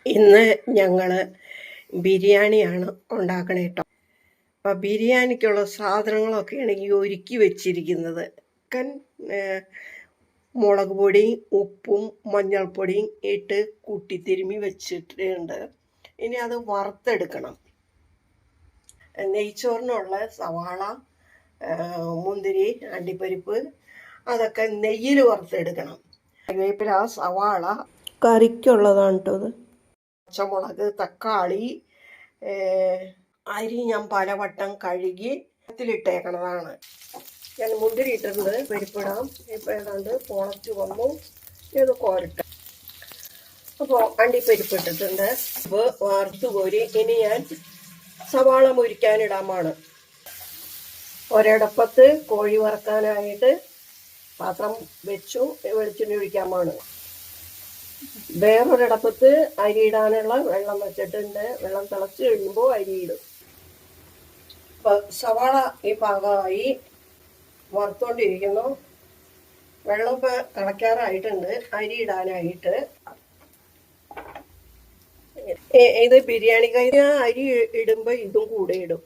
ഇന്ന് ഞങ്ങൾ ബിരിയാണിയാണ് ഉണ്ടാക്കണേ കേട്ടോ. അപ്പം ബിരിയാണിക്കുള്ള സാധനങ്ങളൊക്കെയാണ് ഈ ഒരുക്കി വെച്ചിരിക്കുന്നത്. ചിക്കൻ മുളക് പൊടിയും ഉപ്പും മഞ്ഞൾപ്പൊടിയും ഇട്ട് കൂട്ടിത്തിരുമ്മി വെച്ചിട്ടുണ്ട്. ഇനി അത് വറുത്തെടുക്കണം. നെയ്ച്ചോറിനുള്ള സവാള, മുന്തിരി, അണ്ടിപ്പരിപ്പ് അതൊക്കെ നെയ്യിൽ വറുത്തെടുക്കണം. കറിവേപ്പില, സവാള കറിക്കുള്ളതാണ് കേട്ടോ അത്. പച്ചമുളക്, തക്കാളി, അരി ഞാൻ പലവട്ടം കഴുകി ത്തിലിട്ടേക്കണതാണ്. ഞാൻ മുന്തിരി ഇട്ടിട്ടുണ്ട്. പരിപ്പിടാം. ഇപ്പം ഏതാണ്ട് പൊളച്ച് വന്നു. ഇത് കോരട്ടെ. അപ്പോൾ അണ്ടിപ്പരിപ്പ് ഇട്ടിട്ടുണ്ട്. വറുത്ത് കോരി ഇനി ഞാൻ സവാള മുരിക്കാനിടാമാണ്. ഒരടപ്പത്ത് കോഴി വറക്കാനായിട്ട് പാത്രം വെച്ചു. വെളിച്ചെണ്ണ ഒഴിക്കാമാണ്. വേറൊരിടപ്പത്ത് അരി ഇടാനുള്ള വെള്ളം വെച്ചിട്ടുണ്ട്. വെള്ളം തിളച്ച് കഴിയുമ്പോൾ അരി ഇടും. സവാള ഈ പാകമായി വറുത്തോണ്ടിരിക്കുന്നു. വെള്ളം ഇപ്പം തിളയ്ക്കാറായിട്ടുണ്ട്. അരി ഇടാനായിട്ട് ഇത് ബിരിയാണി കഴിഞ്ഞ അരി ഇടുമ്പോൾ ഇതും കൂടെ ഇടും.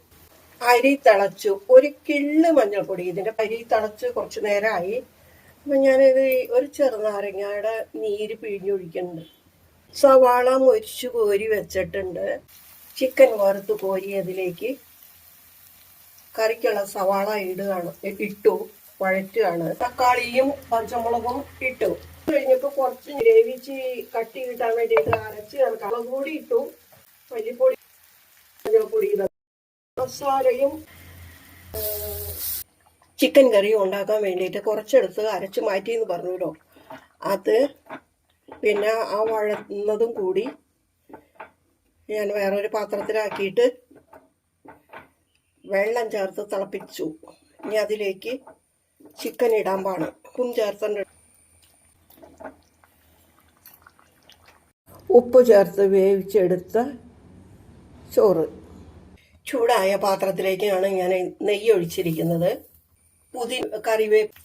അരി തിളച്ചു. ഒരു കിള്ള് മഞ്ഞൾപ്പൊടി. ഇതിൻ്റെ അരി തിളച്ച് കുറച്ച് നേരമായി. അപ്പം ഞാനിത് ഒരു ചെറുനാരങ്ങയുടെ നീര് പിഴിഞ്ഞൊഴിക്കുന്നുണ്ട്. സവാള മുരിച്ച് കോരി വെച്ചിട്ടുണ്ട്. ചിക്കൻ വറുത്ത് കോരി അതിലേക്ക് കറിക്കുള്ള സവാള ഇട്ടു വഴറ്റുകയാണ്. തക്കാളിയും പച്ചമുളകും ഇട്ടു. കഴിഞ്ഞപ്പോൾ കുറച്ച് ഗ്രേവിച്ച് കട്ടി കിട്ടാൻ വേണ്ടിയിട്ട് അരച്ച് ചേർക്കാം. മുളക് പൊടി ഇട്ടു, മല്ലിപ്പൊടി, മഞ്ഞൾപ്പൊടി, മസാലയും ചിക്കൻ കറിയും ഉണ്ടാക്കാൻ വേണ്ടിയിട്ട് കുറച്ചെടുത്ത് അരച്ച് മാറ്റിയെന്ന് പറഞ്ഞല്ലോ. അത് പിന്നെ ആ വഴന്നതും കൂടി ഞാൻ വേറൊരു പാത്രത്തിലാക്കിയിട്ട് വെള്ളം ചേർത്ത് തിളപ്പിച്ചു. ഇനി അതിലേക്ക് ചിക്കൻ ഇടാൻ പാണ്. ഉപ്പും ചേർത്തിട്ടുണ്ട്. ഉപ്പ് ചേർത്ത് വേവിച്ചെടുത്ത ചോറ്. ചൂടായ പാത്രത്തിലേക്കാണ് ഞാൻ നെയ്യ് ഒഴിച്ചിരിക്കുന്നത്.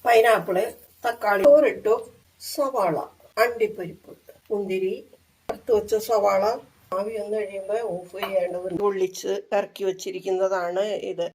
പൈനാപ്പിള്, തക്കാളി, ചോറിട്ടു, സവാള, അണ്ടിപ്പരിപ്പ്, മുന്തിരി, വറുത്ത് വെച്ച സവാള ആവി വന്നു കഴിയുമ്പോൾ ഓഫ് ചെയ്യേണ്ടത്. പൊള്ളിച്ച് ഇറക്കി വെച്ചിരിക്കുന്നതാണ് ഇത്.